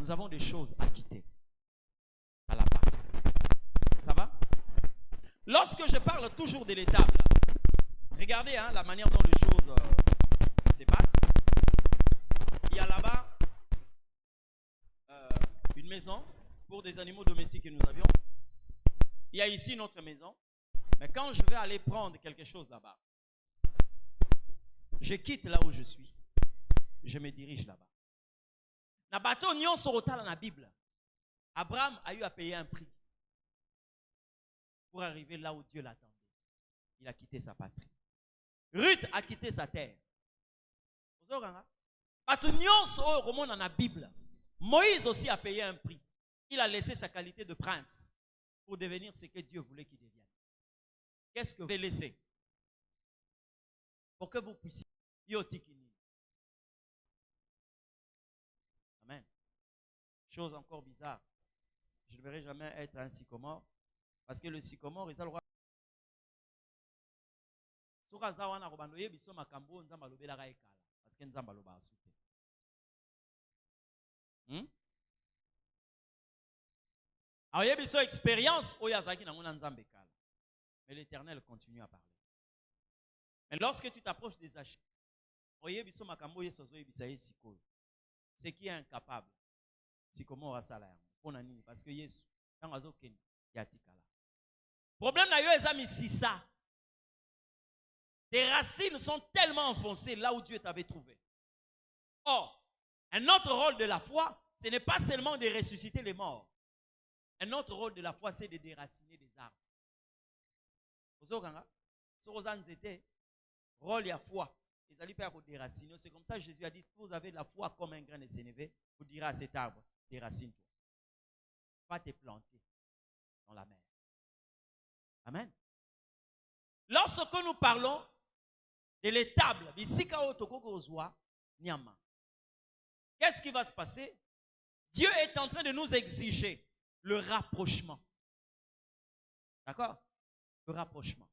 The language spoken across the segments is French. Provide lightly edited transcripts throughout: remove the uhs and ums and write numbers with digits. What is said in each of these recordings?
nous avons des choses à quitter à la part. Ça va? Lorsque je parle toujours de l'étable, regardez la manière dont les choses se passent. Il y a là-bas une maison pour des animaux domestiques que nous avions. Il y a ici notre maison. Mais quand je vais aller prendre quelque chose là-bas, je quitte là où je suis. Je me dirige là-bas. Na bateau nyon sorota dans la Bible. Abraham a eu à payer un prix pour arriver là où Dieu l'attendait. Il a quitté sa patrie. Ruth a quitté sa terre. Bateau nyon sorota dans la Bible. Moïse aussi a payé un prix. Il a laissé sa qualité de prince pour devenir ce que Dieu voulait qu'il devienne. Qu'est-ce que vous avez laissé pour que vous puissiez yotikini? Amen. Chose encore bizarre. Je ne devrais jamais être un sycomore parce que le sycomore, il a le droit. Parce que nzamba loba asute. Alors, il y a une expérience où il y a nzamba kala. Mais l'Éternel continue à parler. Mais lorsque tu t'approches des achats, ce qui est incapable, c'est comment on va ça là. Parce que Yesu, quand on a dit yatikala. Problème na yo ezami sisa. Tes racines sont tellement enfoncées là où Dieu t'avait trouvé. Or, un autre rôle de la foi, ce n'est pas seulement de ressusciter les morts. Un autre rôle de la foi, c'est de déraciner des arbres. Rôle de la foi. C'est comme ça que Jésus a dit, si vous avez la foi comme un grain de sénévé, vous direz à cet arbre, déracine-toi. Va te planter dans la mer. Amen. Lorsque nous parlons de l'étable, qu'est-ce qui va se passer? Dieu est en train de nous exiger le rapprochement. D'accord? Le rapprochement.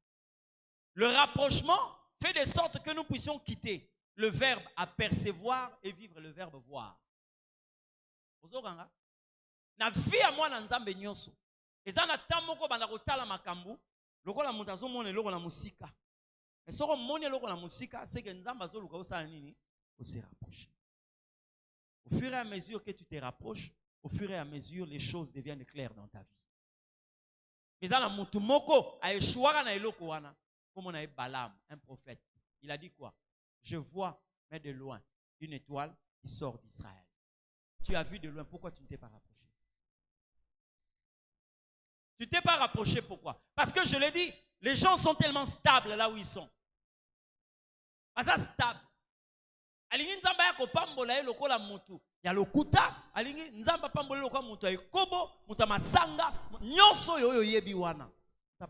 Le rapprochement fait de sorte que nous puissions quitter le verbe apercevoir et vivre le verbe voir. Na vie à moi na nzambe nyonso. Eza na tamoko bana kotala makambu, lokola mutu azomona eloko na musika. Mais soko moni eloko na musika, c'est que nzamba zo luka osala nini? Faut se rapprocher. Au fur et à mesure que tu te rapproches, au fur et à mesure les choses deviennent claires dans ta vie. Mais eza na mutu moko a échouara na eloko wana. Comme on a eu Balaam, un prophète. Il a dit quoi? Je vois, mais de loin, une étoile qui sort d'Israël. Tu as vu de loin, pourquoi tu ne t'es pas rapproché? Tu ne t'es pas rapproché, pourquoi? Parce que je l'ai dit, les gens sont tellement stables là où ils sont. Pas ça stable. Alingi nzamba ya kopambola lokola mutu ya lokuta, alingi nzamba pambola lokola mutu ya kobo, mutu ya masanga, nyonso yo yebi wana. Il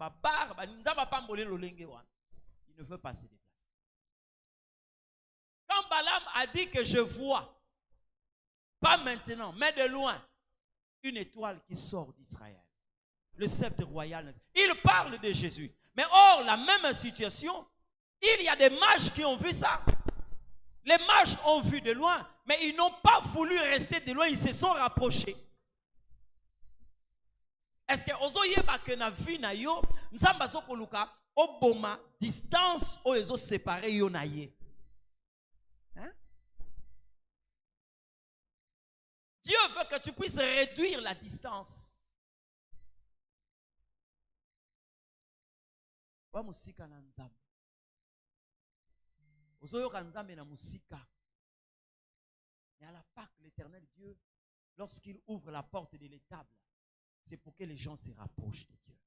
ne veut pas se déplacer. Quand Balaam a dit que je vois, pas maintenant, mais de loin, une étoile qui sort d'Israël, le sceptre royal, il parle de Jésus. Mais or, la même situation, il y a des mages qui ont vu ça. Les mages ont vu de loin, mais ils n'ont pas voulu rester de loin, ils se sont rapprochés. Est-ce que ozoyeba que na vie na yo nzamba zokoluka oboma distance o ezo séparer yo na ye? Dieu veut que tu puisses réduire la distance. Wa musika na nzamba. Ozoyoka nzambe na musika. Mais à la Pâque, l'Éternel Dieu, lorsqu'il ouvre la porte de l'étable, c'est pour que les gens se rapprochent de Dieu.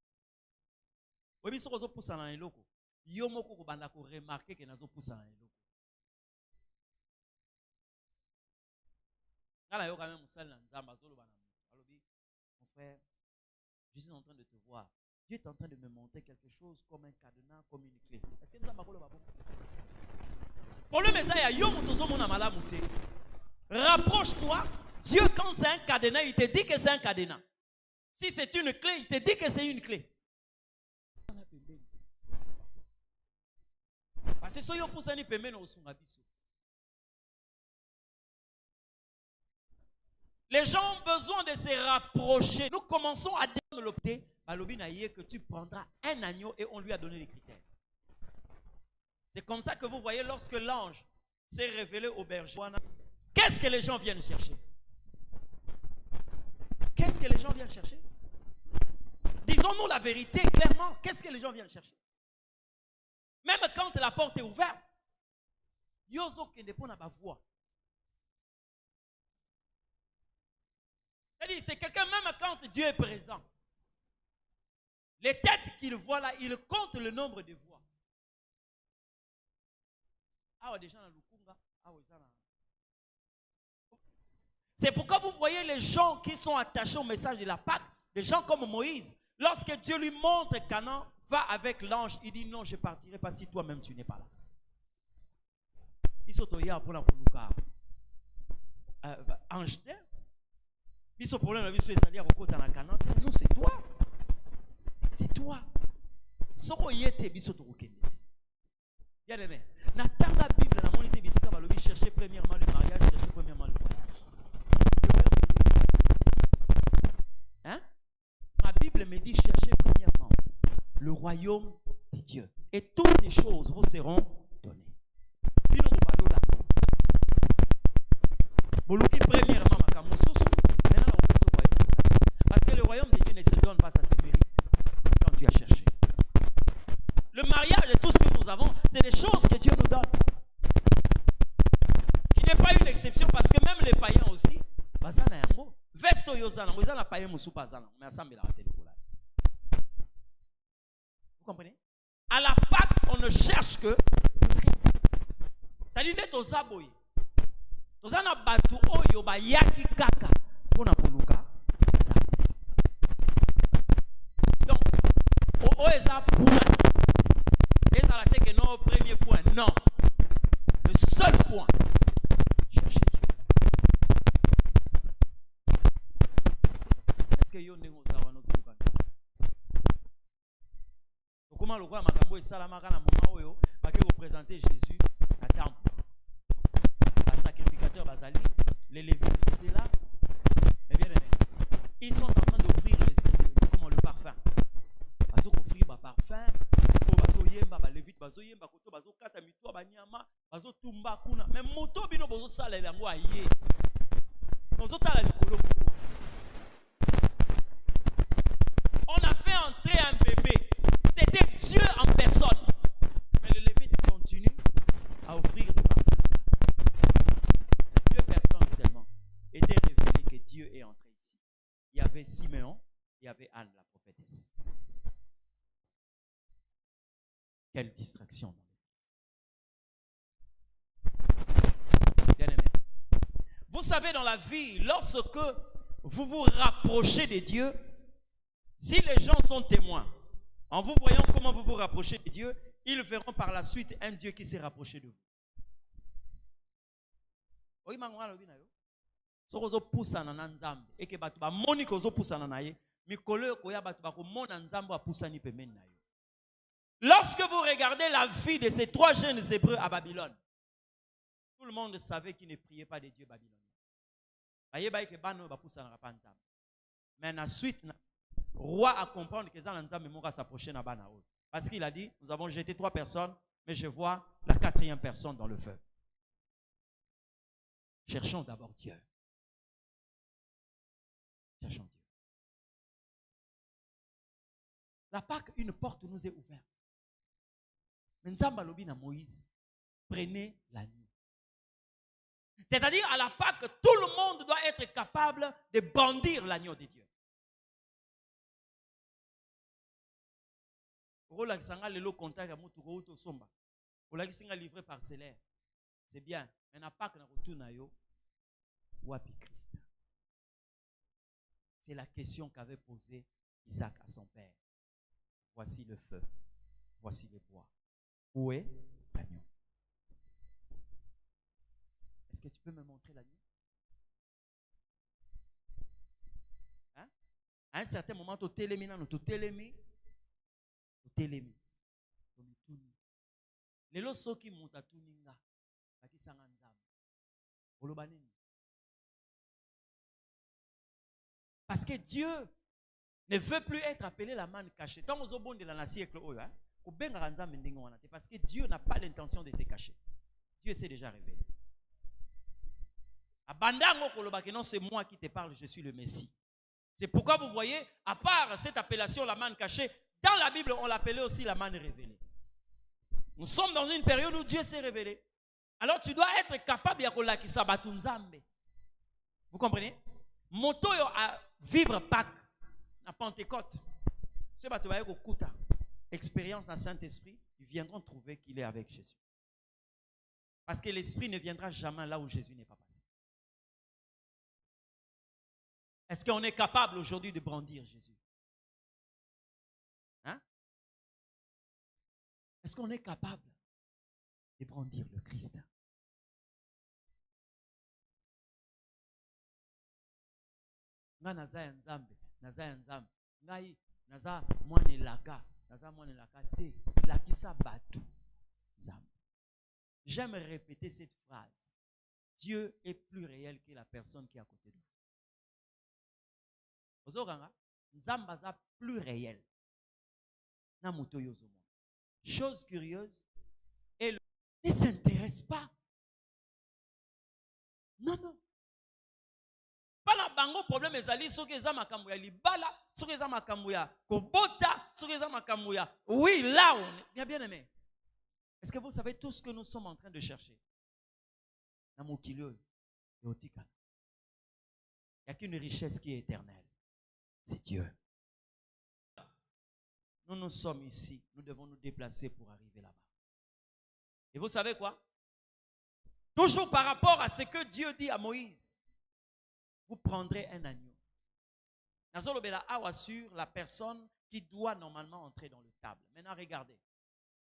Oui, si vous avez poussé dans les locaux, vous avez remarqué que vous avez poussé dans les locaux. Mon frère, je suis en train de te voir. Dieu est en train de me montrer quelque chose comme un cadenas, comme une clé. Est-ce que nous avons le bon? Pour le message, rapproche-toi. Dieu, quand c'est un cadenas, il te dit que c'est un cadenas. Si c'est une clé, il te dit que c'est une clé. Parce que si vous avez un Les gens ont besoin de se rapprocher. Nous commençons à développer. Que tu prendras un agneau et on lui a donné les critères. C'est comme ça que vous voyez lorsque l'ange s'est révélé au berger. Qu'est-ce que les gens viennent chercher? Qu'est-ce que les gens viennent chercher? Disons-nous la vérité clairement. Qu'est-ce que les gens viennent chercher? Même quand la porte est ouverte, yozo kende pona ba voix. C'est-à-dire, c'est quelqu'un, même quand Dieu est présent, les têtes qu'il voit là, il compte le nombre de voix. C'est pourquoi vous voyez les gens qui sont attachés au message de la Pâque, des gens comme Moïse, lorsque Dieu lui montre Canaan, va avec l'ange, il dit non, je ne partirai pas si toi-même tu n'es pas là. Ils sont hier pour la Poluka. Ange, ils sont pour la vie sur les salaires au côté de la Canaan. Non, c'est toi. C'est toi. Sokoyete bisoto rokendete. Bien aimé. Natanga Bible na monité bisika balobi chercher premièrement le mariage, chercher premièrement le voyage. Hein? Ma Bible me dit chercher premièrement le royaume de Dieu. Et toutes ces choses vous seront données. Bino balola. Boluki premièrement makamosusu, maintenant on peut se royaume. Parce que le royaume de Dieu ne se donne pas, ça se mérite quand tu as cherché. Le mariage et tout ce que nous avons, c'est des choses que Dieu nous donne. Qui n'est pas une exception parce que même les païens aussi, bazana yango, vesto yozana, yozana païen musu bazana, mais ensemble la télécola. Vous comprenez? À la Pâque, on ne cherche que le Christ. Ça dit net aux aboyés. Tozana batu oyo ba yaki kaka pona poluka. Donc, o eza puna. Eza la teke non premier point. Non. Le seul point. Cherchez Dieu. Est-ce que yo ndengo za wana zuka? Comment le roi makambo esalamaka na moment oyo ba ke représenter Jésus na temple. Sacrificateur Bazali, les Lévites étaient là. Mais bien aimé, ils sont en train d'offrir le parfum. Ils ont offert le parfum. Ils Lévites, bazoyemba koto bazokata mitwa banyama, bazotumba kuna. Mais moto bino bozo sala yango aye. Bozo tala likolo koko. On a fait entrer un bébé. C'était Dieu en personne. Mais les Lévites continuent à offrir le parfum. Deux personnes seulement étaient révélées que Dieu est entré ici. Il y avait Siméon, il y avait Anne, la prophétesse. Quelle distraction. Bien aimé. Vous savez, dans la vie, lorsque vous vous rapprochez de Dieu, si les gens sont témoins, en vous voyant comment vous vous rapprochez de Dieu, ils verront par la suite un Dieu qui s'est rapproché de vous. Lorsque vous regardez la vie de ces trois jeunes Hébreux à Babylone, tout le monde savait qu'ils ne priaient pas de Dieu babylonien. Mais ensuite, le roi a compris que Zanzam s'approcher na banaol. Parce qu'il a dit, nous avons jeté trois personnes, mais je vois la quatrième personne dans le feu. Cherchons d'abord Dieu. Cherchons Dieu. La Pâque, une porte nous est ouverte. Mais Nzamba lobi na Moïse, prenez l'agneau. C'est-à-dire, à la Pâque, tout le monde doit être capable de brandir l'agneau de Dieu. Livré parcellaire. C'est bien. Mais na Pâque, na retourne yo. Wapi Christ. C'est la question qu'avait posée Isaac à son père. Voici le feu. Voici le bois. Où est l'agneau? Est-ce que tu peux me montrer l'agneau? Hein? À un certain moment, tu télémis, tu télémis. Les lots qui montent à Tuninga, à qui s'en Parce que Dieu ne veut plus être appelé la manne cachée. Tant aux obons de la siècle, parce que Dieu n'a pas l'intention de se cacher. Dieu s'est déjà révélé. Non, c'est moi qui te parle, je suis le Messie. C'est pourquoi vous voyez, à part cette appellation, la manne cachée, dans la Bible, on l'appelait aussi la manne révélée. Nous sommes dans une période où Dieu s'est révélé. Alors tu dois être capable de vous comprenez? Moto à vivre Pâques, à Pentecôte. Ce bateau va être expérience dans le Saint-Esprit, ils viendront trouver qu'il est avec Jésus. Parce que l'Esprit ne viendra jamais là où Jésus n'est pas passé. Est-ce qu'on est capable aujourd'hui de brandir Jésus? Hein? Est-ce qu'on est capable de brandir le Christ? Nga naza nzambe, ngai naza mwana laka te, lakisa batu nzambe. J'aime répéter cette phrase. Dieu est plus réel que la personne qui est à côté de vous. Ozoranga, nzamba za plus réel. Na muto yozo. Chose curieuse, elle ne s'intéresse pas. Non. Pas la bango problème ezali soki eza makambo ya libala, soki eza makambo ya kobota, soki eza makambo ya oui là on est bien aimé. Est-ce que vous savez tout ce que nous sommes en train de chercher? Na mokilio yotika. Il n'y a qu'une richesse qui est éternelle. C'est Dieu. Nous sommes ici, nous devons nous déplacer pour arriver là-bas. Et vous savez quoi? Toujours par rapport à ce que Dieu dit à Moïse. Vous prendrez un agneau. Nazolobela awa sur la personne qui doit normalement entrer dans le table. Maintenant, regardez.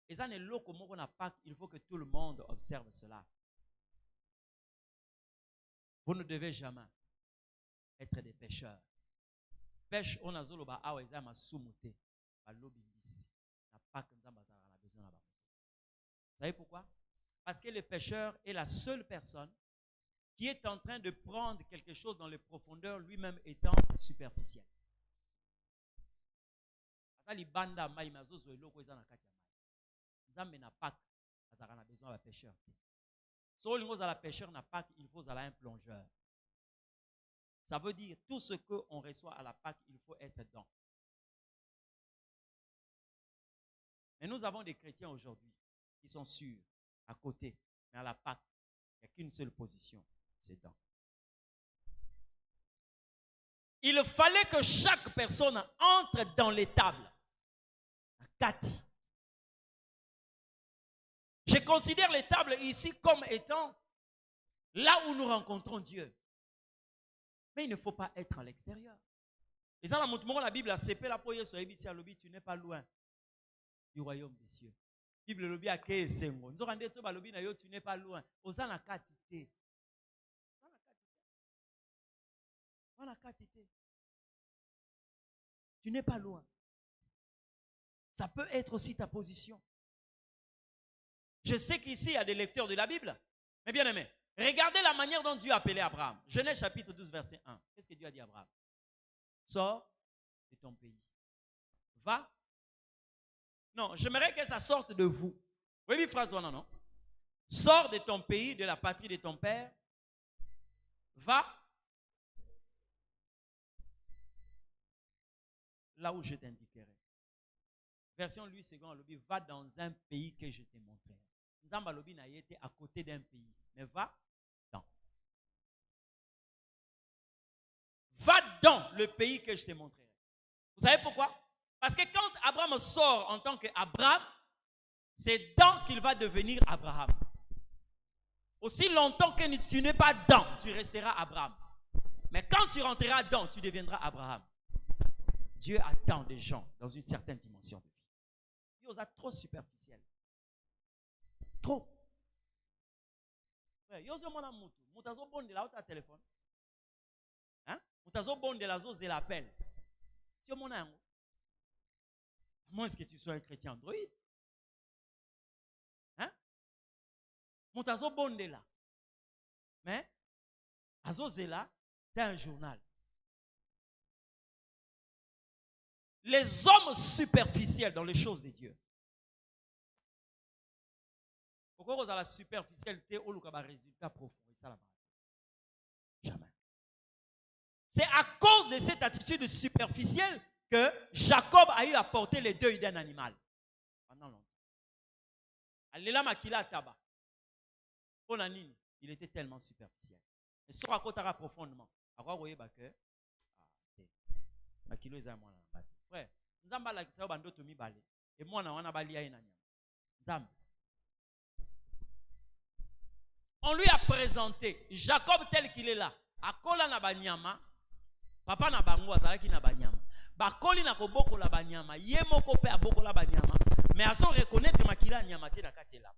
Il faut que tout le monde observe cela. Vous ne devez jamais être des pêcheurs. Pêche, on a zoloba awa ezama sumute. Vous savez pourquoi? Parce que le pêcheur est la seule personne qui est en train de prendre quelque chose dans les profondeurs, lui-même étant superficiel. Il faut un plongeur. Ça veut dire tout ce qu'on reçoit à la Pâque, il faut être dedans. Mais nous avons des chrétiens aujourd'hui qui sont sûrs, à côté, mais à la Pâque, il n'y a qu'une seule position, c'est dedans. Il fallait que chaque personne entre dans l'étable. Cathy. Je considère l'étable ici comme étant là où nous rencontrons Dieu. Mais il ne faut pas être à l'extérieur. Et ça, la Bible a cépé la poye sur ABC à l'obi, tu n'es pas loin du royaume des cieux. Bible lobi a ke sengo. Nous avons dit tu n'es pas loin. Osana katité. Tu n'es pas loin. Ça peut être aussi ta position. Je sais qu'ici, il y a des lecteurs de la Bible. Mais bien aimé, regardez la manière dont Dieu a appelé Abraham. Genèse chapitre 12, verset 1. Qu'est-ce que Dieu a dit à Abraham? Sors de ton pays. Va. Non, j'aimerais que ça sorte de vous. Oui, phrase non. Sors de ton pays, de la patrie de ton père. Va là où je t'indiquerai. Version Louis II, va dans un pays que je t'ai montré. Nzamba lobi na été à côté d'un pays, mais va dans. Va dans le pays que je t'ai montré. Vous savez pourquoi? Parce que quand Abraham sort en tant qu'Abraham, c'est dans qu'il va devenir Abraham. Aussi longtemps que tu n'es pas dans, tu resteras Abraham. Mais quand tu rentreras dans, tu deviendras Abraham. Dieu attend des gens dans une certaine dimension de vie. Dieu est trop superficiel. Trop. Yozo mona mutu. Mutazo bonde la autre téléphone. Hein? Mutazo bonde la zose de l'appel. Si mon amour. À moins que tu sois un chrétien Android. Hein? Mutazo bonde là. Mais, azose là, t'as un journal. les hommes superficiels dans les choses de Dieu. Pourquoi vous avez la superficialité ou le résultat profond? Jamais. C'est à cause de cette attitude superficielle que Jacob a eu à porter les deuils d'un animal. Pendant longtemps. Alela makila taba. Onanini, il était tellement superficiel. Et sur à côté profondément. À quoi vous voyez que makilo eza mwana na bati. Frère, nzamba la kisa bando to mi balé. Et moi na wana bali ya nyama. Nzamba. On lui a présenté Jacob tel qu'il est là. Akola na banyama. Papa na bango azalaki na banyama. Bakoli na koboko la banyama. Ye moko pe aboko la banyama. Mais azo reconnaître makila nyama te na kati la.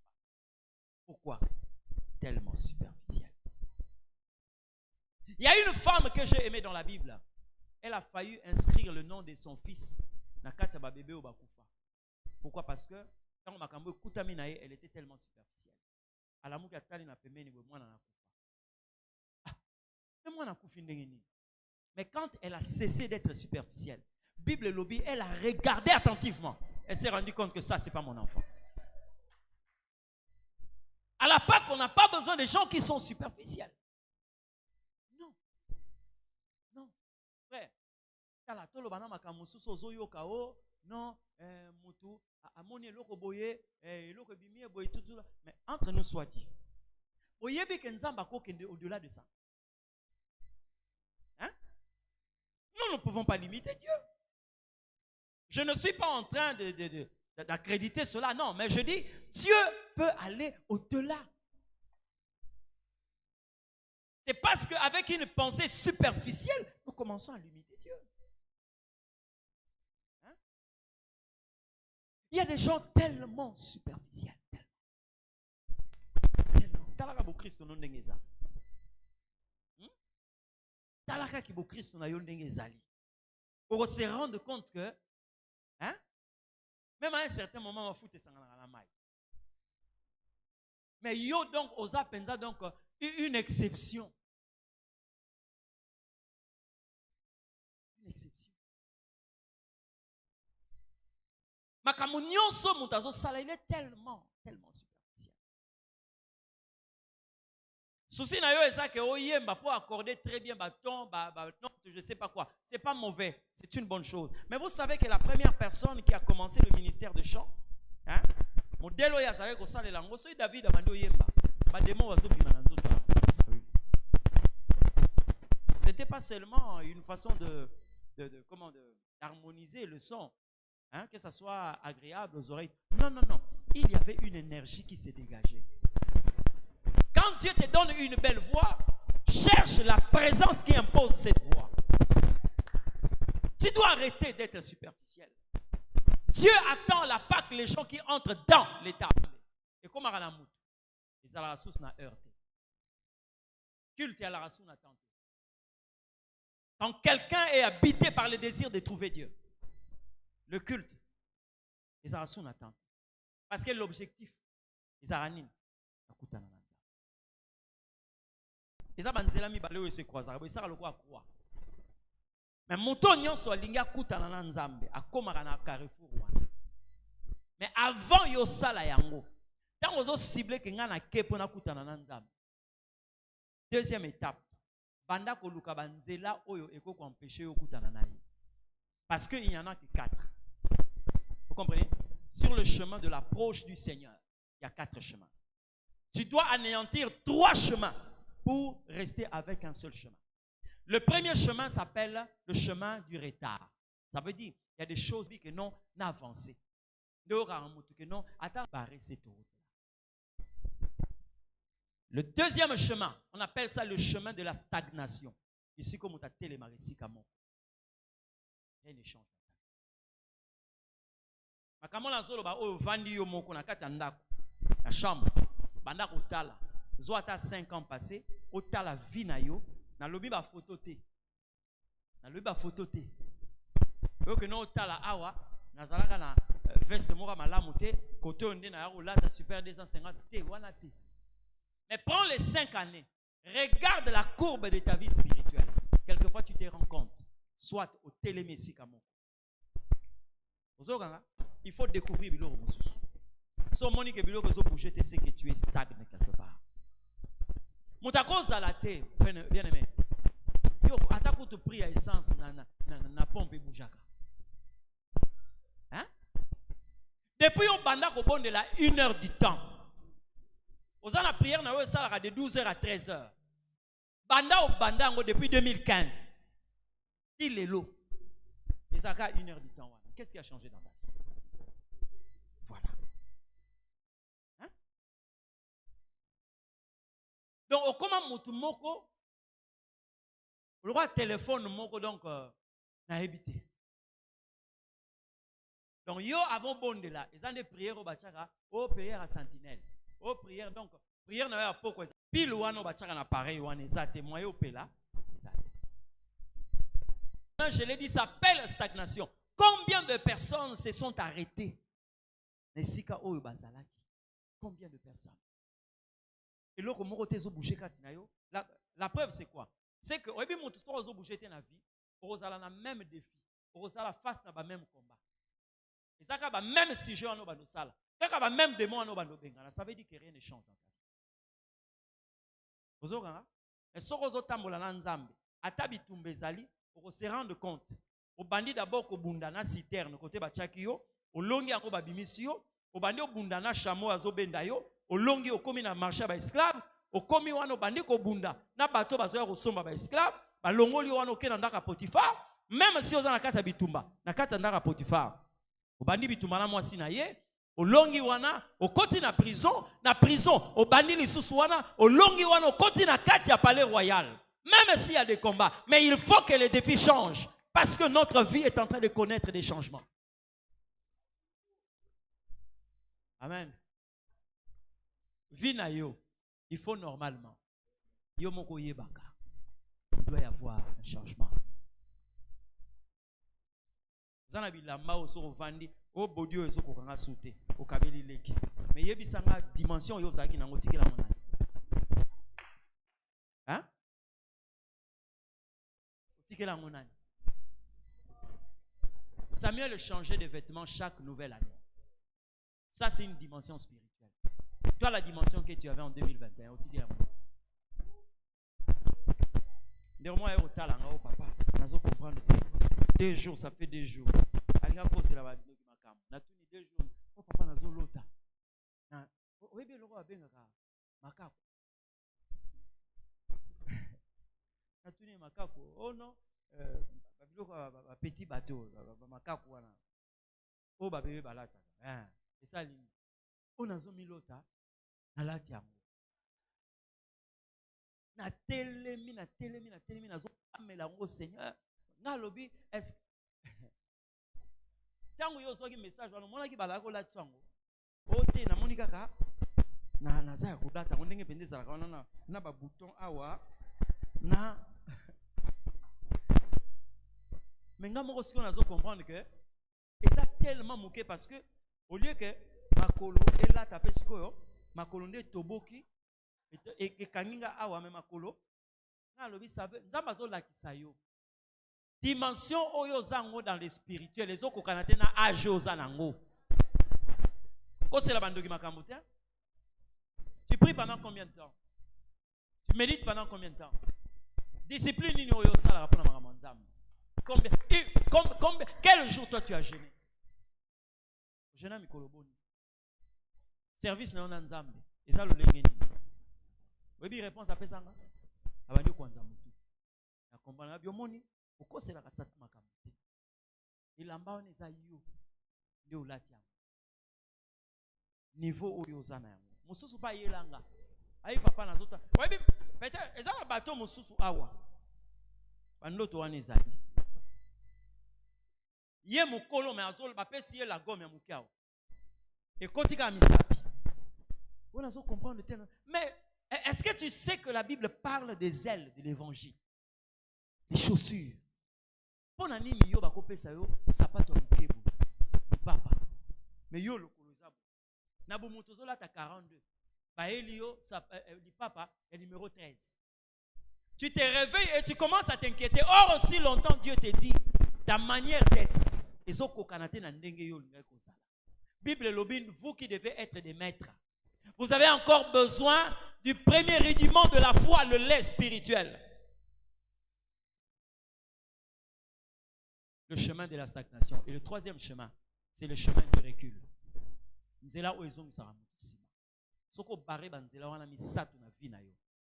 Pourquoi? Tellement superficiel. Il y a une femme que j'ai aimée dans la Bible. Elle a failli inscrire le nom de son fils na kati ba bébé au bakufa. Pourquoi? Parce que quand makambo ekutami na ye, elle était tellement superficielle. Alamu ka tali na pembeni bo mwana na kufa. Ah, mwana kufi ndenge nini? Mais quand elle a cessé d'être superficielle, Bible lobby, elle a regardé attentivement. Elle s'est rendue compte que ça, c'est pas mon enfant. À la Pâque, on n'a pas besoin de gens qui sont superficiels. Non. Non. Frère, non, mutu, amoni eloko boye, eloko bimie boye tout. Mais entre nous soit dit, oyebi ke nzamba ko kende au-delà de ça. Hein? Nous ne pouvons pas limiter Dieu. Je ne suis pas en train d'accréditer cela, non, mais je dis, Dieu peut aller au-delà. C'est parce qu'avec une pensée superficielle, nous commençons à limiter Dieu. Hein? Il y a des gens tellement superficiels. Talaka bo Christ no ndenge ezali. Talaka ki bo Christ na yo ndenge ezali. On se rendre compte que, hein, même à un certain moment, on va foutre la maille. Mais yo donc, osa pensa donc une exception. Une exception. Makamunyon so mutazo sala, il est tellement superficiel. Souci na yo eza que oyemba pour accorder très bien bâton, non, je sais pas quoi. C'est pas mauvais, c'est une bonne chose. Mais vous savez que la première personne qui a commencé le ministère de chant, hein, modèle yazale ko sala lango, c'est David abandi oyemba. Ba démon wazo bima na nzoto. C'était pas seulement une façon d'harmoniser le son, hein, que ça soit agréable aux oreilles. Non. Il y avait une énergie qui s'est dégagée. Quand Dieu te donne une belle voix, cherche la présence qui impose cette voix. Tu dois arrêter d'être superficiel. Dieu attend la Pâque, les gens qui entrent dans l'état. Et comme à la moute, ils ont la ressource n'a heurté. Culte à la ressource n'a tenté. Quand quelqu'un est habité par le désir de trouver Dieu, le culte, ils ont la ressource n'a tenté. Parce que l'objectif, ils ont ranine. Eza banzela mi balé se croisera bo sara lokwa croix. Mais moto nyonso alinga kutana na nzambe akomaka na carrefour wana. Mais avant yo sala yango, tant ozo cibler ke nga na kepo na kutana na nzambe. Deuxième étape, banda ko luka banzela oyo eko ko empêcher yo kutana na ye. Parce que il y en a que 4. Vous comprenez? Sur le chemin de l'approche du Seigneur, il y a 4 chemins. Tu dois anéantir 3 chemins pour rester avec un seul chemin. Le premier chemin s'appelle le chemin du retard. Ça veut dire il y a des choses qui n'ont avancé. Le deuxième chemin, on appelle ça le chemin de la stagnation. Ici, comme on t'a télémaré, ici, comme il y a un échange. Makamona zolo ba o vandi yo moko na kati ndako. La chambre. Banda ko tala. Zoata 5 ans passés, ota la vie na yo, na lobi ba photo te. Na lobi ba photo te. Yo que no ota la awa, na zalaka na veste moko malamu te, côté onde na ya lata super 250 te wana te. Mais prends les 5 années. Regarde la courbe de ta vie spirituelle. Quelquefois tu te rends compte, soit au télémessi kamoko. Il faut découvrir biloko mosusu. So monique biloko zo bouger, c'est que tu es stagne quelque part. Moutakoza la te, bien aimé. Yo atako te prie à essence na pompe boujaka. Hein? Depuis on banda ko bonde la 1 heure du temps. Oza la prière na yo sala de 12h à 13h. Banda au banda ngo depuis 2015. Il est lot. Et ça a 1 heure du temps. Qu'est-ce qui a changé dans ta vie? Voilà. Hein? Donc, au comment mutu moko, le roi téléphone moko donc n'a évité. Donc, yo avant bon de là, ils ont des prières au bachaka, au prière à sentinelle, au prière donc prière n'a pas pourquoi. Pile ou an au bachaka na pareil ou an ezate moyen au pela, ezate. Je l'ai dit, ça s'appelle stagnation. Combien de personnes se sont arrêtées? Combien de personnes? Et là, la preuve, c'est quoi? C'est que, oui, mon histoire, vous bougez dans la vie, vous avez le même défi, vous avez face à le même combat. Et ça, c'est le même sujet, ça veut même démon, ça veut dire que rien ne change dans ta vie. Vous avez et si vous avez pour se rendre compte, au bandit d'abord au bundana citerne côté bachakio, au longi ako babimisio, au bandit au bundana chameau azobendayo, au longi au komi na marché ba esclave, au komi wano bandit ko bunda na bato bazoya ko somba ba esclave, ba longoli wano ke na ndaka Potifar, même si oza na kata bitumba, na kata ndaka Potifar. Au bandit bitumba na mwasi na ye, au longi wana, au koti na prison, au bandit lisusu wana, au longi wana, au koti na kati ya palais royal. Même s'il y a des combats. Mais il faut que les défis changent. Parce que notre vie est en train de connaître des changements. Amen. Vie na yo, il faut normalement. Yo moko yebaka. Il doit y avoir un changement. Vous en avez la main sur vandi, au bodio et sur kokanga souté, au kabeli leki. Mais yebisanga dimension yo zaki na ngotiki la monane. Hein? Samuel changeait de vêtements chaque nouvelle année. Ça, c'est une dimension spirituelle. Toi, la dimension que tu avais en 2021, papa, 2 jours, ça fait 2 jours. C'est la 2 jours. Oh, papa, nazo lota. Oui, bien, le roi a bien macaco. Oh non, petit bateau, macaco wana. Oh ba bébé balata. Et ça ligne. On a zomi lota na lati yango. Na telemi na zo amela ngo Seigneur. Na lobi est tango yo soki message wana mona ki balako lati yango. O te na monika ka na za ko data ndenge pendeza ka na ba bouton awa na. Mais nous devons comprendre que c'est tellement moqué parce que au lieu que makolo et là tapé sikoyo makolo nde toboki et kaninga awa me makolo na lobi sabe nzamba zo lakisa yo dimension oyo zango dans le spirituel les oko kanate na age ozanango ko c'est la bandoki makambo te. Tu pries pendant combien de temps? Tu médites pendant combien de temps? Discipline nini oyo sala rapona makambo nzambe. Combien, quel jour toi tu as jeûné? Jeûne mikoloboni. Service na ona nzambe. Et ça le lengeni. Webi réponse après ça nga. Abandi kwanza mutu. Na kombana biomoni ukosela katsata makambo. Ilamba ona za yo. Ndio ulati yango. Niveau oyo zana yango. Mususu pa yelanga. Ayi papa nazota. Webi peut-être ezala bateau mususu awa. Bandoto wana ezali. Yé mukolo mais azol ba pesi la gomme ya mukao. Et kotika misapi. On a comprendre tellement. Mais est-ce que tu sais que la Bible parle des ailes de l'évangile? Les chaussures. Pour nani yo ba kopesa yo sapato mukebu. Papa. Mais yo lo kolozabu. Na bo motozola ta 42. Ba elio di papa est numéro 13. Tu te réveilles et tu commences à t'inquiéter. Or aussi longtemps Dieu te dit ta manière d'être. Bible lobine, vous qui devez être des maîtres, vous avez encore besoin du premier rudiment de la foi, le lait spirituel. Le chemin de la stagnation. Et le troisième chemin, c'est le chemin du recul.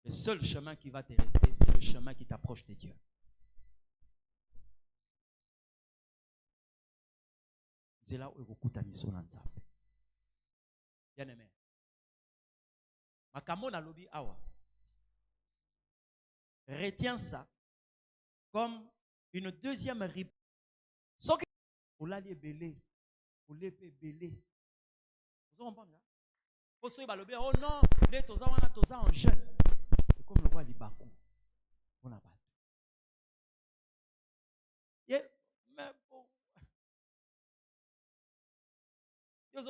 Le seul chemin qui va te rester, c'est le chemin qui t'approche de Dieu. C'est là où vous bien aimé. Retiens ça comme une deuxième réponse. Ce que vous l'allez belé, vous l'avez belé. Vous comprenez? Oh non, les toza en jeune. C'est comme le roi Libakou. On n'a pas. Mais bon. Est-ce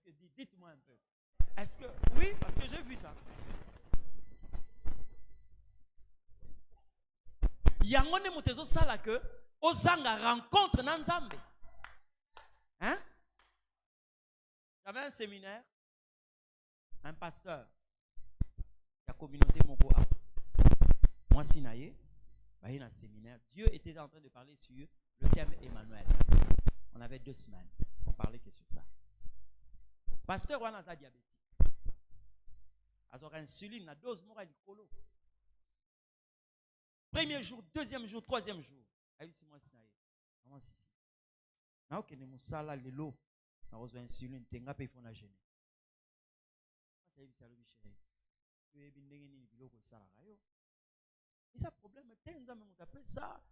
que dites-moi un peu. Est-ce que oui, parce que j'ai vu ça. Yangone mutezo sala que ozanga rencontre na Nzambe. Hein? J'avais un séminaire, un pasteur, la communauté Moko. Moi sinaye, bah il y a un séminaire. Dieu était en train de parler sur le thème Emmanuel. On avait 2 semaines. On parlait que sur ça. Pasteur wana za diabétique. Azora insuline na dose mora likolo. Premier jour, deuxième jour, troisième jour. Ayi si moi sinaye. Maman si. Na okene musala lelo na ozo insuline tenga pe ifona gêner. Ça y est salobi chéri. Tu es bindenge nini biloko sala rayo. Et ça problème tenza me mutape ça.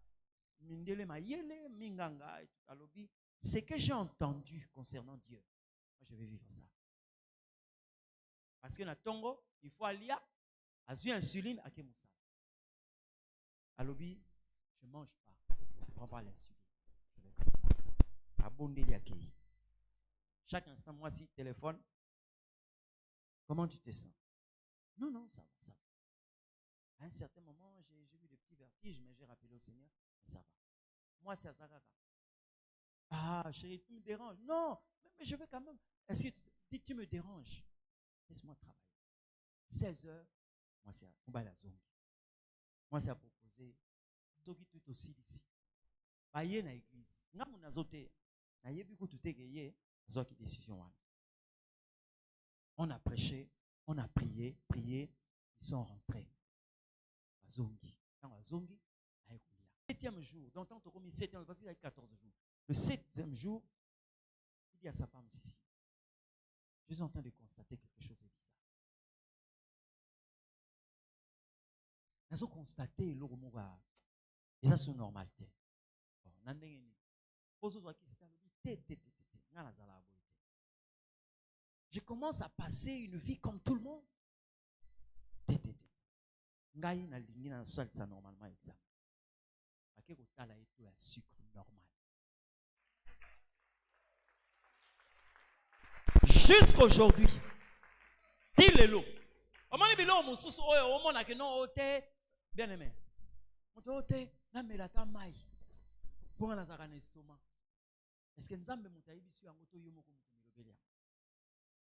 Mindele mayele minganga et alobi. Ce que j'ai entendu concernant Dieu, moi je vais vivre ça. Parce que na tongo, il faut aller à insuline à Kemusala. Alobi, je ne mange pas, je ne prends pas l'insuline. Je vais comme ça. Abondeli accueilli. Chaque instant, moi si téléphone, comment tu te sens? Non, non, ça va, ça va. À un certain moment, j'ai eu des petits vertiges, mais j'ai rappelé au Seigneur, ça va. Moi c'est à Zakaka. Ah, chérie, tu me déranges. Non, mais je veux quand même. Est-ce que tu me déranges? Laisse-moi travailler. 16 heures, moi c'est à la zone. Moi c'est à proposer. Zogi tout aussi ici. Baye na église. Nga mon azote. Na yebi ko tout égayé. Zoki décision. On a prêché, on a prié, ils sont rentrés. Zongi. Dans la zongi, le 7e jour, donc tant qu'on 7e, parce qu'il y a 14 jours. Le 7e jour, il dit à sa femme, si, je suis en train de constater quelque chose de bizarre. Nous avons constaté le remords. Et ça, c'est une normalité. Je commence à passer une vie comme tout le monde. Ça normalement examen. Sucre normal. Jusqu'aujourd'hui, dis-le. Bien aimé. Est-ce que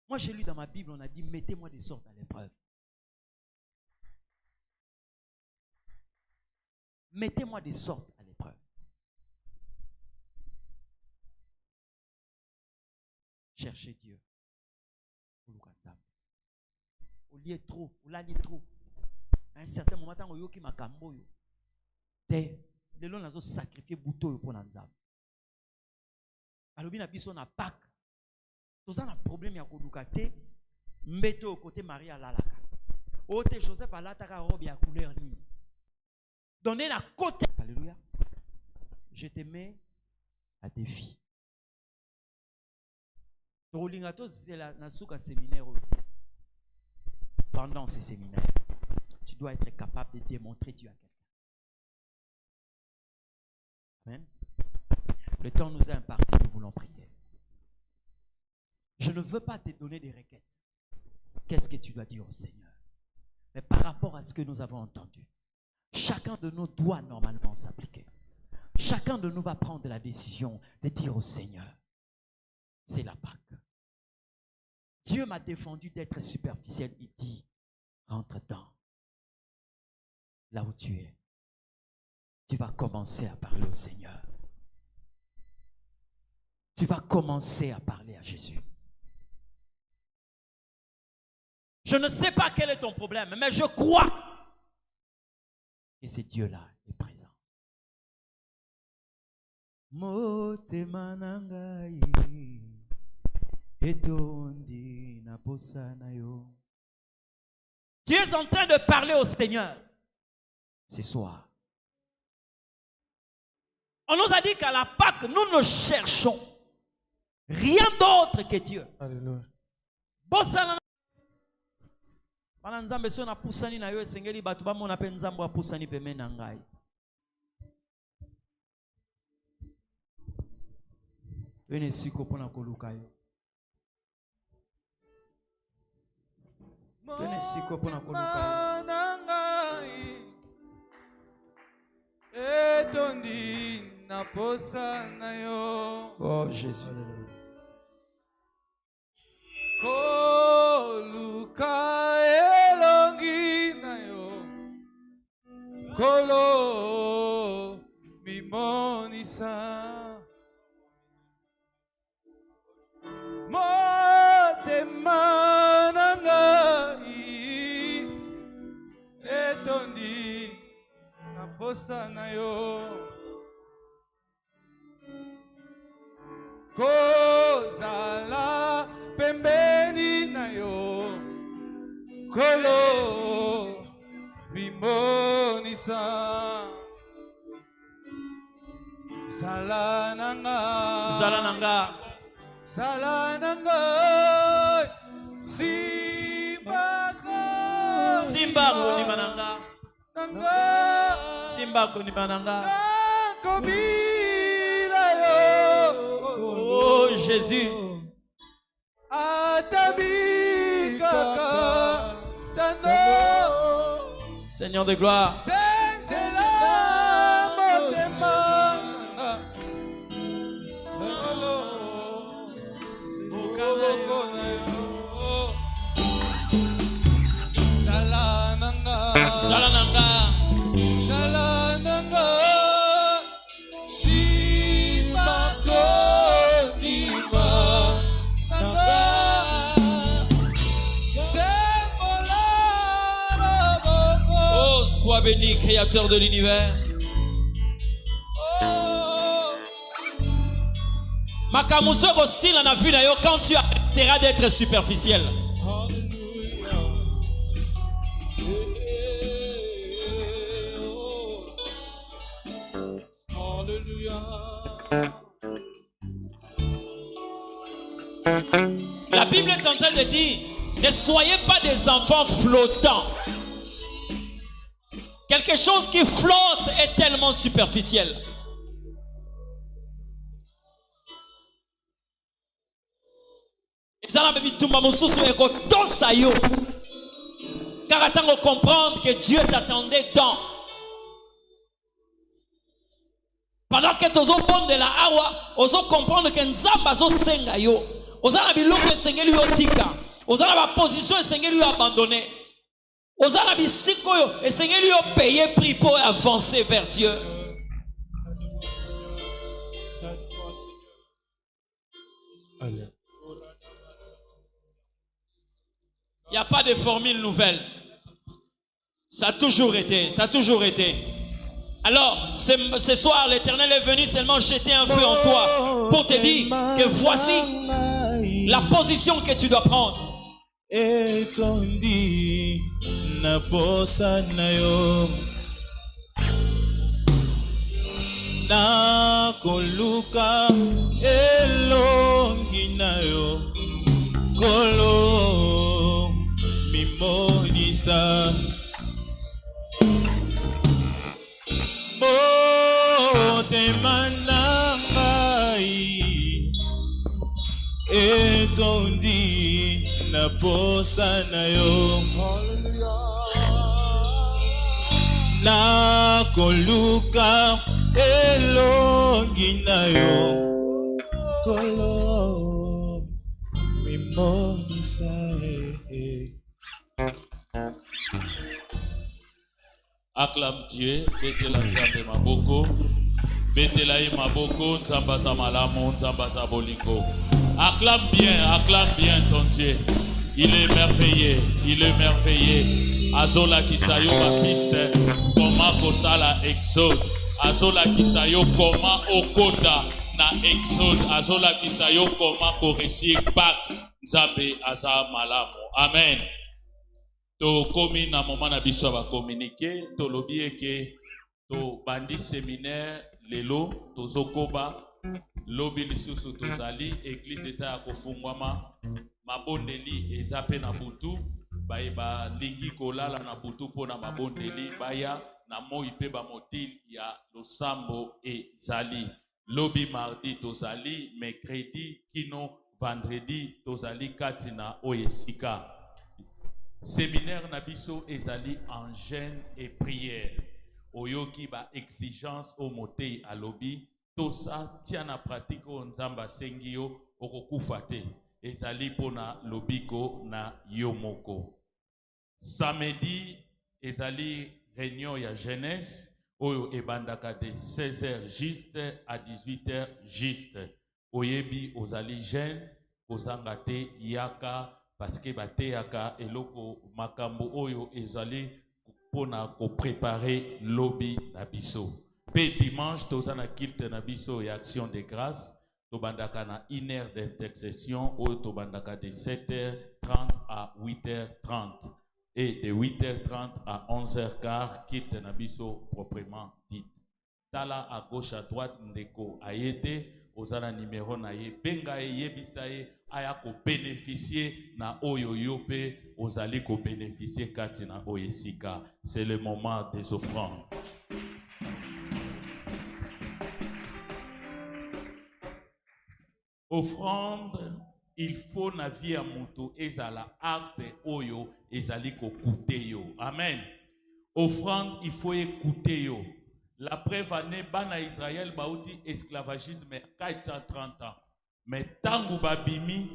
moi j'ai lu dans ma Bible, on a dit mettez-moi des sortes à l'épreuve. Mettez-moi des sortes à l'épreuve. Cherchez Dieu. Au lieu trop, au lali trop. À un certain moment, tant que yoki makambo yo. Te, le long nazo sacrifier bouto pour nanzam. Alobi na biso na Pâques. Tous un problème ya kodukate. Mbeto côté Maria lalaka. Ote Joseph alataka robe ya couleur ni. Donnez la côté. Alléluia. Je te mets à défi. Pendant ces séminaires, tu dois être capable de démontrer Dieu à quelqu'un. Amen. Le temps nous est imparti, nous voulons prier. Je ne veux pas te donner des requêtes. Qu'est-ce que tu dois dire au Seigneur? Mais par rapport à ce que nous avons entendu, chacun de nous doit normalement s'appliquer. chacun de nous va prendre la décision de dire au Seigneur, c'est la Pâque. Dieu m'a défendu d'être superficiel. Il dit, rentre dedans. Là où tu es, tu vas commencer à parler au Seigneur. Tu vas commencer à parler à Jésus. Je ne sais pas quel est ton problème, mais je crois que ce Dieu-là est présent. Motema nangai etondi na posa na yo. Tu es en train de parler au Seigneur ce soir. On nous a dit qu'à la Pâque, nous ne cherchons rien d'autre que Dieu. Alléluia. Bosana bana nzambe so na pusani na yo esengeli batu ba mona pe nzambo a pusani peme na ngai. Wene siko pona koluka yo. Wene siko pona koluka yo. Etondi na posa na yo. Oh Jésus. Koluka elongi na yo. Kolo mimonisa. Motema na ngai etondi na posa na yo. Kozala pembeni na yo. Kolo bimonisa. Zala nanga. Zala nanga. Zala nanga. Simba ko ni mananga. Simba ko ni mananga. Oh Jésus. Seigneur de gloire. Salananga. Salananga. Simba konima. Nanga. Oh, sois béni, créateur de l'univers. Makamuso aussi la vu na yo quand tu arrêteras d'être superficiel. La Bible est en train de dire, ne soyez pas des enfants flottants. Quelque chose qui flotte est tellement superficiel. Car attends de comprendre que Dieu t'attendait dans. Pendant que tu as de la awa, tu comprendre que Nzamba zo senga yo. Ozala biloko esengeli yo tika. Ozala ba position esengeli yo abandonner. Ozala bisiko yo esengeli yo payer prix pour avancer vers Dieu. Il n'y a pas de formule nouvelle. Ça a toujours été, ça a toujours été. Alors, ce soir, l'Éternel est venu seulement jeter un feu en toi pour te dire que voici la position que tu dois prendre. Etondi na posa na yo. Na koluka elongi na yo. Kolo mimonisa. Motema na ngai etondi na posa na yo. Na koluka elongi na yo kolo mimonisa Acclame Dieu, betela nzambe maboko, betela ye maboko, nzamba za malamu, nzamba za bolingo. Acclame bien ton Dieu. Il est merveilleux, il est merveilleux. Azola kisayo bapiste, koma kosala exode. Azola kisayo koma okota na exode. Azola kisayo koma koresir Pâques. Nzambe aza malamu. Amen. To komi na moment na biso ba communiquer, to lobi eke to bandi séminaire lelo tozokoba lobi lisusu tozali église eza ya kofungwama mabondeli eza pe na butu ba lingi kolala na butu pona mabondeli baya na moi pe ba motili ya losambo ezali lobi mardi tozali mercredi kino vendredi tozali kati na oyesika. Séminaire Nabiso ezali en jeûne et prière. Oyoki ba exigence au motei alobi. Tosa tiana pratique o nzamba sengio okokufate. Ezali pona lobiko na yomoko. Samedi ezali réunion ya jeunesse. Oyo ebandaka de 16h juste à 18h juste. Oyebi ozali jeûne. Ozangate yaka. Parce que bateyaka eloko makambo oyo ezali pona ko préparer lobby na biso. Pe dimanche tozana kilte na biso et action de grâce. Tobandaka na 1 heure d'intercession oyo tobandaka de 7h30 à 8h30 et de 8h30 à 11h15 kilte na biso proprement dit. Tala à gauche à droite ndeko ayete ozana numéro na ye benga yebisa ye aya ko bénéficier na oyo yope ozali ko bénéficier kati na oyesika. C'est le moment des offrandes. Offrande, il faut na vie ya mutu ezala acte oyo ezali ko coûter yo. Amen. Offrande, il faut écouter yo. La preuve année bana Israël bauti esclavagisme 430 ans. Mais tangu babimi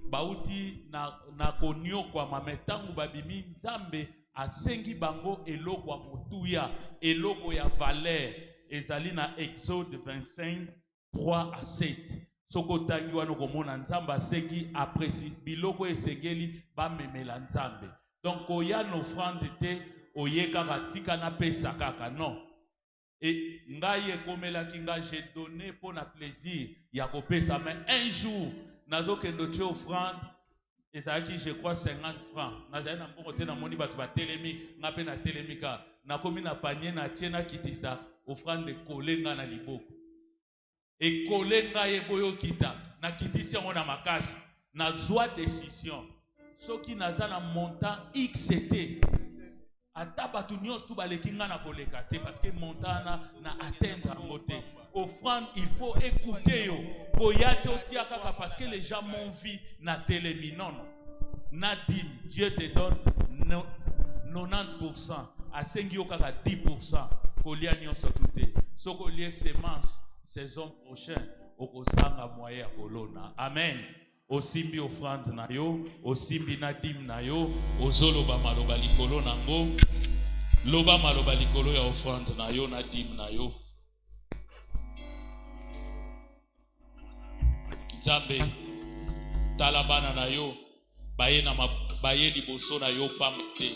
bauti na konyo kwa mais tangu babimi nzambe asengi bango eloko ya motuya eloko ya valeur ezali na Exode 25 3 à 7. Soko tangi wana komona nzambe asengi apresi biloko esengeli bamemela nzambe. Donc oya no offrande te oyeka batika na pesa kaka non. Et ngaye komelaki nga j'ai donné pour na plaisir ya kopesa mais un jour nazoke ndoche offrande et ça qui je crois 50 francs nazali na mboko te na moni batu ba telemi nga pe na telemika na komi na panier na tiena kitisa offrande kolenga na liboko et kolenga ye boyo kita na kitisi yango na makasi na zwa décision soki nazala montant XT ata batu nyonso baleki nga na koleka te parce que montana na atteindre en te. Offrande, il faut écouter yo. Boyate otia kaka parce que les gens m'ont vu na télémi. Non, non. Nadim, Dieu te donne 90%. A sengi kaka 10%. Kolia nyonso tout. Soko lié semence saison prochaine okozanga moyen kolona. Amen. Osimbi offrande na yo, osimbi nadim na yo, ozoloba maloba likolo nango, loba maloba likolo ya offrande na yo, nadim na yo. Nzambe, talabana na yo, baye liboso na yo pamte,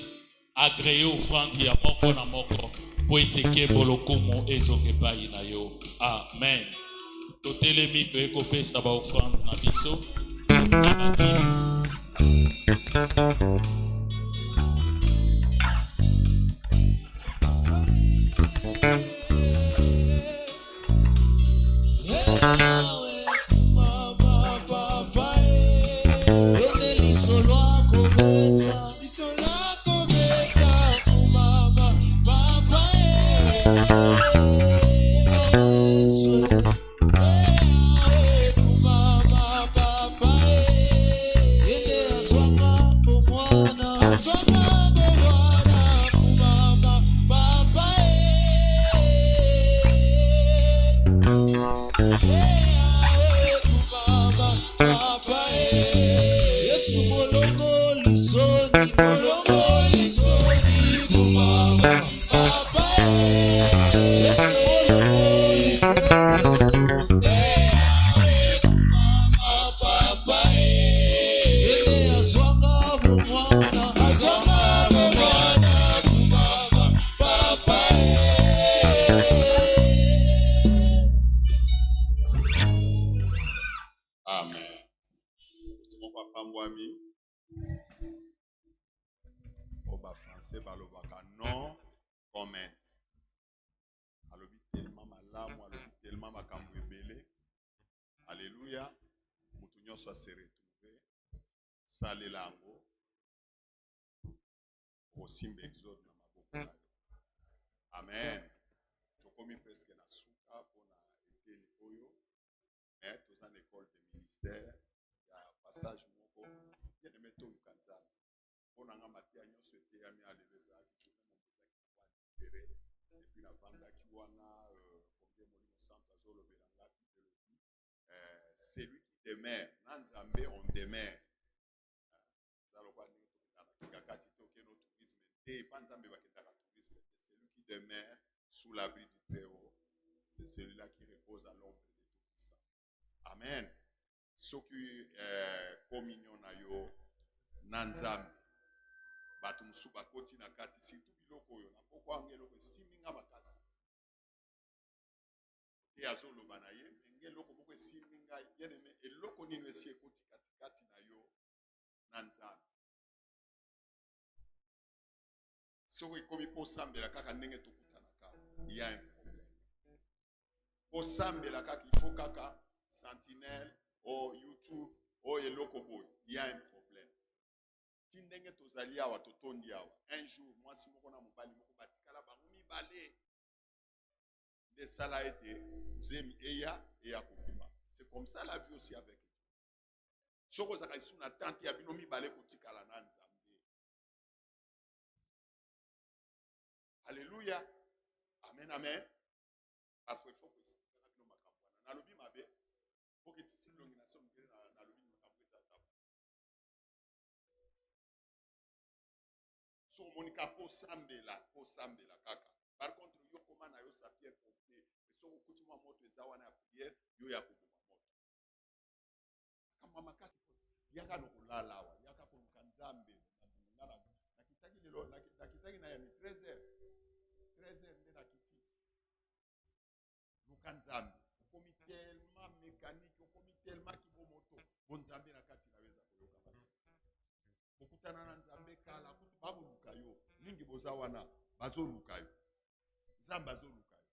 agréé offrande ya moko na moko, po eteke bolokumu ezoke bayi na yo. Amen. Totelemi to ekopesa ba offrande na biso. français balobaka non comment. Alobi tellement malamu, alobi tellement makambo ebele. Alléluia. Mutu nyonso se retrouver. Salela yango. Osimba exode na maboko na yo. Amen. Tokomi presque na suka pona eteli oyo. Mais tous en école de ministère, il y a un passage moko. Il y a des méthodes kanzana. On a un matin nyonso ete ami a lever ça qui joue mon besoin qui va et puis la vanda qui wana combien mon centre azolo belanga celui qui demeure nanzambe on demeure. Ça le quoi ni to kakati to ke no tourisme et panzambe baketaka tourisme celui qui demeure sous l'abri du Très-Haut, c'est celui-là qui repose à l'ombre de Tout-Puissant. Amen. Ce qui communion na yo nanzambe bato musuba koti na kati surtout biloko yo na poko angelo ko siminga makasi te azolo banaye ngeloko moko siminga bien-aimé eloko nini esi ekoti kati na yo nanzambe soko ekomi posambela kaka ndenge tokutanaka il y a un problème posambela kaka il faut kaka sentinelle au YouTube au eloko boy il y a un problème tindenge tozali awa totondi awa un jour mwasi moko na mobali moko batikala bango mibale nde sala ete zemi eya kokima c'est comme ça la vie aussi avec Dieu soko zaka isu na tante ya bino mibale kotikala na nzambe. Alléluia. Amen, amen. Parfois, il faut que ça soit makambo. Nalobi mabe. Faut que tu sois l'organisation de nalobi makambo ça table. So monika po sambela kaka. Par contre, yo koma na yo sapien pompier. So okuti mwa moto ezawa na prière, yo ya kuboma moto. Kama makasi yaka no kulala wa, yaka ko nzambe na nakitaki lelo nakitaki na ya 13h. 13h nde na kiti lukanzambe okomi tellement mécanique okomi tellement kibomoto bonzambe na kati naweza koyoka mate okutana na nzambe kala kutu babuluka yo ningi boza wana bazoluka yo nzambe azoluka yo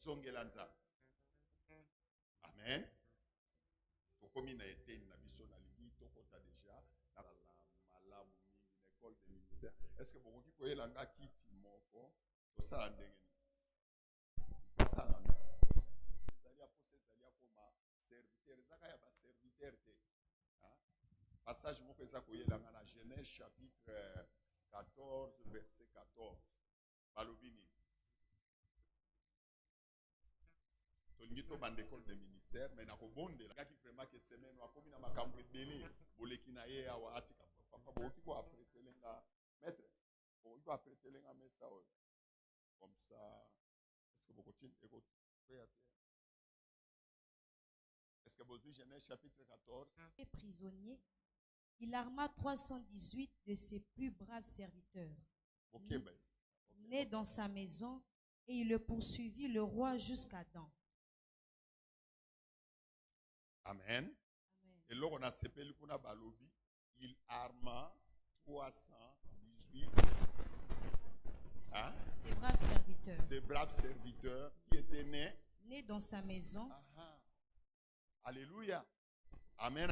zongela nzambe. Amen. Tokomi na eteni na biso na lingi tokota déjà na malamu mingi na école de ministère. Est-ce que bokoki koyelanga kiti moko tosala ndenge nini tosala ezali apose ezali akoma serviteur ezaka ya baserviteur te passage moko eza koyelanga na Genèse chapitre 14 verset 14 balobi nini tolingi tobanda école de ministère mais nakobondela kaki vraiment ke semaine akomi na makambo ebele boleki na ye awa atika papa bokoki ko apretelenga maître bokoki ko apretelenga mesa oyo comme ça est-ce que bokoki est-ce que vous avez Genèse chapitre 14 et prisonnier, il arma 318 de ses plus braves serviteurs nés dans sa maison et il le poursuivit le roi jusqu'à Dan. Amen. Et là, on a sepelé pour la balobi. Il arma 318 ses braves serviteurs. Ces braves serviteurs qui étaient nés dans sa maison. Alléluia. Amen.